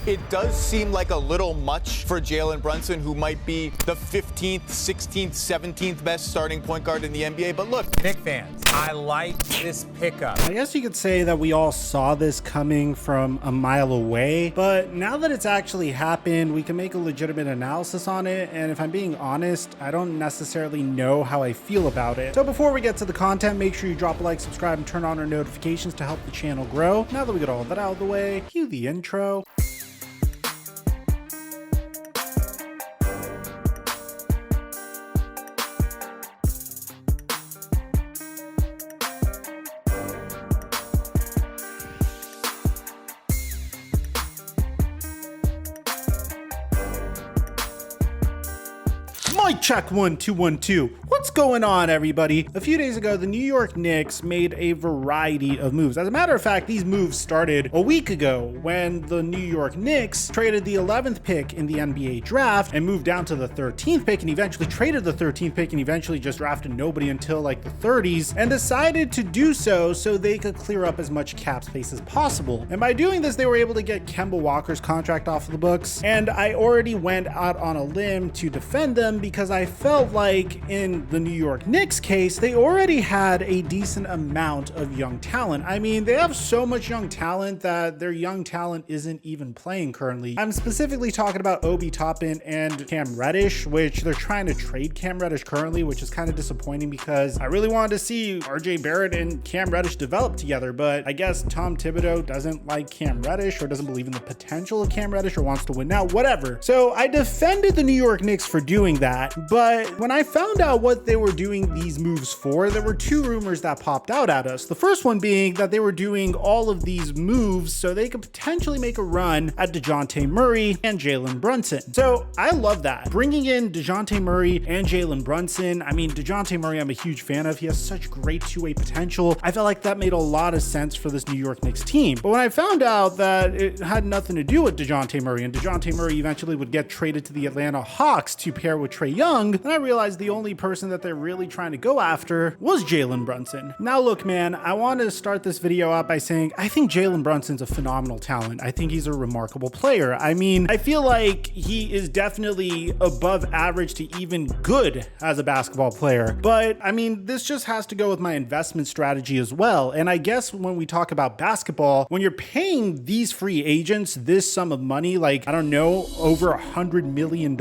It does seem like a little much for Jaylen Brunson, who might be the 15th, 16th, 17th best starting point guard in the NBA. But look, Knicks fans, I like this pickup. I guess you could say that we all saw this coming from a mile away, but now that it's actually happened, we can make a legitimate analysis on it. And if I'm being honest, I don't necessarily know how I feel about it. So before we get to the content, make sure you drop a like, subscribe, and turn on our notifications to help the channel grow. Now that we got all that out of the way, cue the intro. Mic check 1 2 1 2. What's going on, everybody? A few days ago, the New York Knicks made a variety of moves. As a matter of fact, these moves started a week ago when the New York Knicks traded the 11th pick in the NBA draft and moved down to the 13th pick and eventually traded the 13th pick and eventually just drafted nobody until like the 30s and decided to do so they could clear up as much cap space as possible. And by doing this, they were able to get Kemba Walker's contract off of the books. And I already went out on a limb to defend them because I felt like in the New York Knicks case, they already had a decent amount of young talent. I mean, they have so much young talent that their young talent isn't even playing currently. I'm specifically talking about Obi Toppin and Cam Reddish, which they're trying to trade Cam Reddish currently, which is kind of disappointing because I really wanted to see RJ Barrett and Cam Reddish develop together, but I guess Tom Thibodeau doesn't like Cam Reddish or doesn't believe in the potential of Cam Reddish or wants to win now, whatever. So I defended the New York Knicks for doing that, but when I found out what they were doing these moves for, there were two rumors that popped out at us. The first one being that they were doing all of these moves so they could potentially make a run at DeJounte Murray and Jaylen Brunson. So I love that. Bringing in DeJounte Murray and Jaylen Brunson, I mean, DeJounte Murray I'm a huge fan of. He has such great two-way potential. I felt like that made a lot of sense for this New York Knicks team. But when I found out that it had nothing to do with DeJounte Murray and DeJounte Murray eventually would get traded to the Atlanta Hawks to pair with Trae Young, then I realized the only person that they're really trying to go after was Jaylen Brunson. Now look, man, I want to start this video out by saying I think Jaylen Brunson's a phenomenal talent. I think he's a remarkable player. I mean, I feel like he is definitely above average to even good as a basketball player. But I mean, this just has to go with my investment strategy as well. And I guess when we talk about basketball, when you're paying these free agents this sum of money, like, I don't know, over $100 million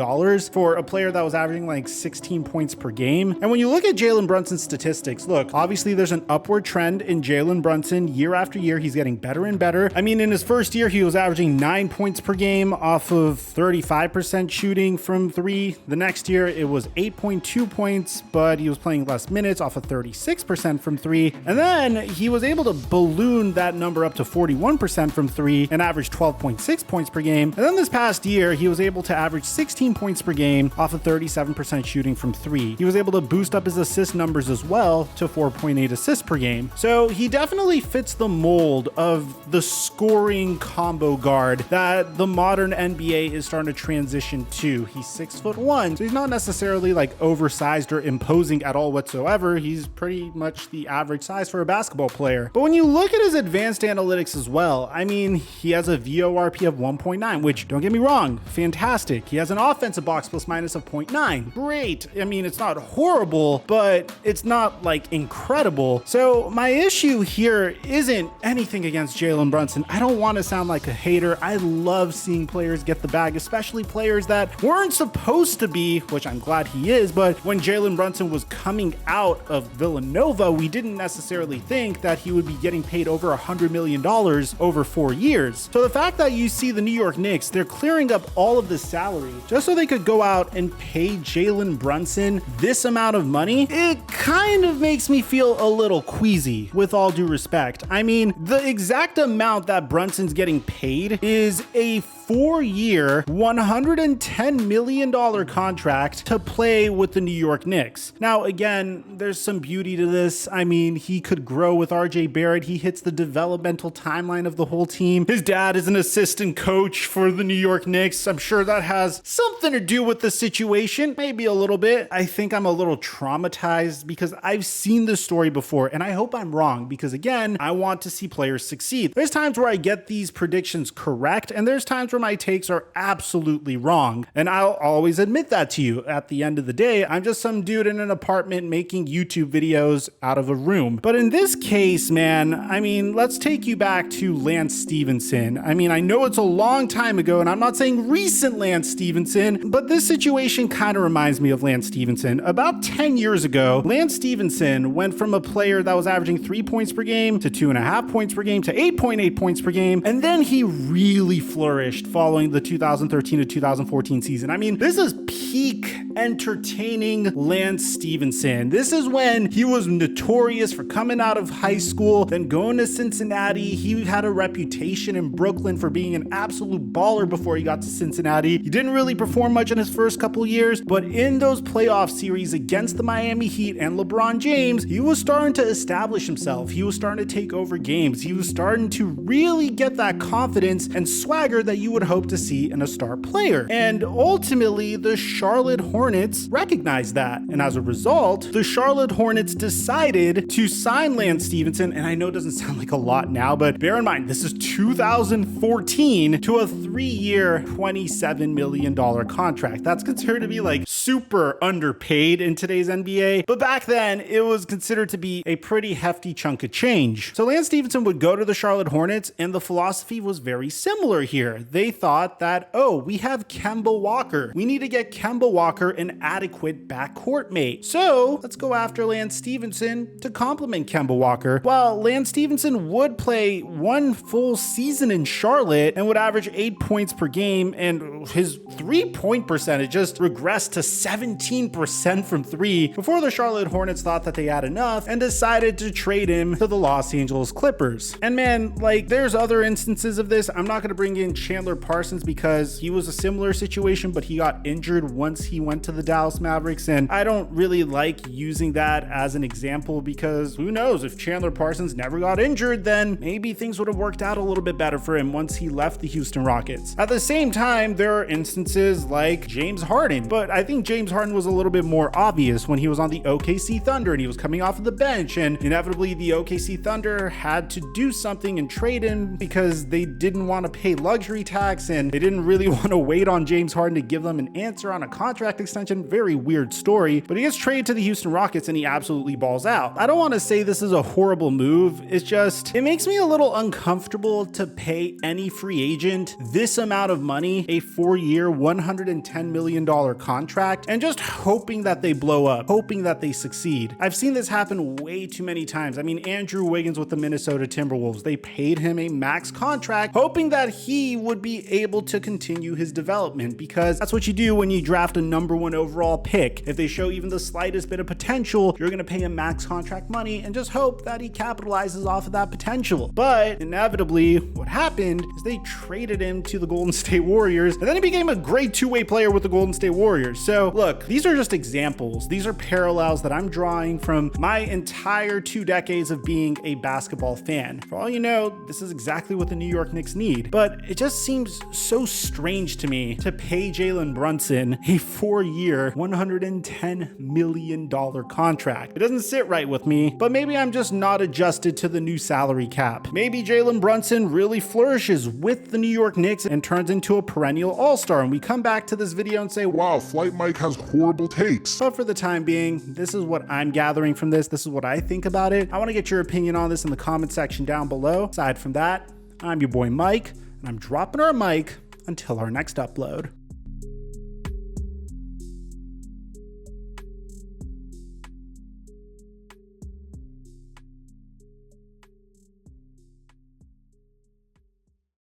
for a player that was averaging like 16 points per game. And when you look at Jaylen Brunson's statistics, look, obviously there's an upward trend in Jaylen Brunson year after year. He's getting better and better. I mean, in his first year, he was averaging 9 points per game off of 35% shooting from three. The next year, it was 8.2 points, but he was playing less minutes off of 36% from three. And then he was able to balloon that number up to 41% from three and average 12.6 points per game. And then this past year, he was able to average 16 points per game off of 37% shooting from three. He was able to boost up his assist numbers as well to 4.8 assists per game. So he definitely fits the mold of the scoring combo guard that the modern NBA is starting to transition to. He's 6'1", so he's not necessarily like oversized or imposing at all whatsoever. He's pretty much the average size for a basketball player. But when you look at his advanced analytics as well, I mean, he has a VORP of 1.9, which, don't get me wrong, fantastic. He has an offensive box plus minus of 0.9. Great. I mean, it's not horrible, but it's not like incredible. So my issue here isn't anything against Jaylen Brunson. I don't want to sound like a hater. I love seeing players get the bag, especially players that weren't supposed to be, which I'm glad he is, but when Jaylen Brunson was coming out of Villanova, we didn't necessarily think that he would be getting paid over $100 million over 4 years. So the fact that you see the New York Knicks, they're clearing up all of the salary just so they could go out and pay Jaylen Brunson this amount of money, it kind of makes me feel a little queasy, with all due respect. I mean, the exact amount that Brunson's getting paid is a 4-year, $110 million contract to play with the New York Knicks. Now, again, there's some beauty to this. I mean, he could grow with RJ Barrett. He hits the developmental timeline of the whole team. His dad is an assistant coach for the New York Knicks. I'm sure that has something to do with the situation impatient, maybe a little bit. I think I'm a little traumatized because I've seen this story before, and I hope I'm wrong because, again, I want to see players succeed. There's times where I get these predictions correct, and there's times where my takes are absolutely wrong, and I'll always admit that to you. At the end of the day, I'm just some dude in an apartment making YouTube videos out of a room. But in this case, man, I mean, let's take you back to Lance Stevenson. I mean, I know it's a long time ago, and I'm not saying recent Lance Stevenson, but this situation kind of reminds me of Lance Stevenson. About 10 years ago, Lance Stevenson went from a player that was averaging 3 points per game to 2.5 points per game to 8.8 points per game, and then he really flourished following the 2013 to 2014 season. I mean, this is peak entertaining Lance Stevenson. This is when he was notorious for coming out of high school, then going to Cincinnati. He had a reputation in Brooklyn for being an absolute baller before he got to Cincinnati. He didn't really perform much in his first couple years, but in those playoff series against the Miami Heat and LeBron James, he was starting to establish himself. He was starting to take over games. He was starting to really get that confidence and swagger that you would hope to see in a star player. And ultimately, the Charlotte Hornets recognized that. And as a result, the Charlotte Hornets decided to sign Lance Stevenson. And I know it doesn't sound like a lot now, but bear in mind, this is 2014 to a 3-year, $27 million contract. That's considered to be like super underpaid in today's NBA. But back then, it was considered to be a pretty hefty chunk of change. So Lance Stevenson would go to the Charlotte Hornets, and the philosophy was very similar here. They thought that, oh, we have Kemba Walker. We need to get Kemba Walker an adequate backcourt mate. So let's go after Lance Stevenson to complement Kemba Walker. While Lance Stevenson would play one full season in Charlotte and would average 8 points per game, and his 3-point percentage just regressed to 17% from three before the Charlotte Hornets thought that they had enough and decided to trade him to the Los Angeles Clippers. And man, like, there's other instances of this. I'm not going to bring in Chandler Parsons because he was a similar situation, but he got injured once he went to the Dallas Mavericks, and I don't really like using that as an example because who knows, if Chandler Parsons never got injured, then maybe things would have worked out a little bit better for him once he left the Houston Rockets. At the same time, there are instances like James Harden, but I think James Harden was a little bit more obvious when he was on the OKC Thunder and he was coming off of the bench, and inevitably the OKC Thunder had to do something and trade him because they didn't want to pay luxury tax and they didn't really want to wait on James Harden to give them an answer on a contract extension. Very weird story, but he gets traded to the Houston Rockets and he absolutely balls out. I don't want to say this is a horrible move. It's just, it makes me a little uncomfortable to pay any free agent this amount of money, a 4-year, $110 million contract, and just hoping that they blow up, hoping that they succeed. I've seen this happen way too many times. I mean, Andrew Wiggins with the Minnesota Timberwolves, they paid him a max contract, hoping that he would be able to continue his development, because that's what you do when you draft a #1 overall pick. If they show even the slightest bit of potential, you're going to pay him max contract money and just hope that he capitalizes off of that potential. But inevitably, what happened is they traded him to the Golden State Warriors, and then he became a great two-way player with the Golden State Warriors. So look, these are just examples. These are parallels that I'm drawing from my entire 2 decades of being a basketball fan. For all you know, this is exactly what the New York Knicks need. But it just seems so strange to me to pay Jaylen Brunson a 4-year, $110 million contract. It doesn't sit right with me, but maybe I'm just not adjusted to the new salary cap. Maybe Jaylen Brunson really flourishes with the New York Knicks and turns into a perennial all-star, and we come back to this video and say, wow, TheFlightMike has horrible takes. But for the time being, this is what I'm gathering from this. This is what I think about it. I want to get your opinion on this in the comment section down below. Aside from that, I'm your boy Mike, and I'm dropping our mic until our next upload.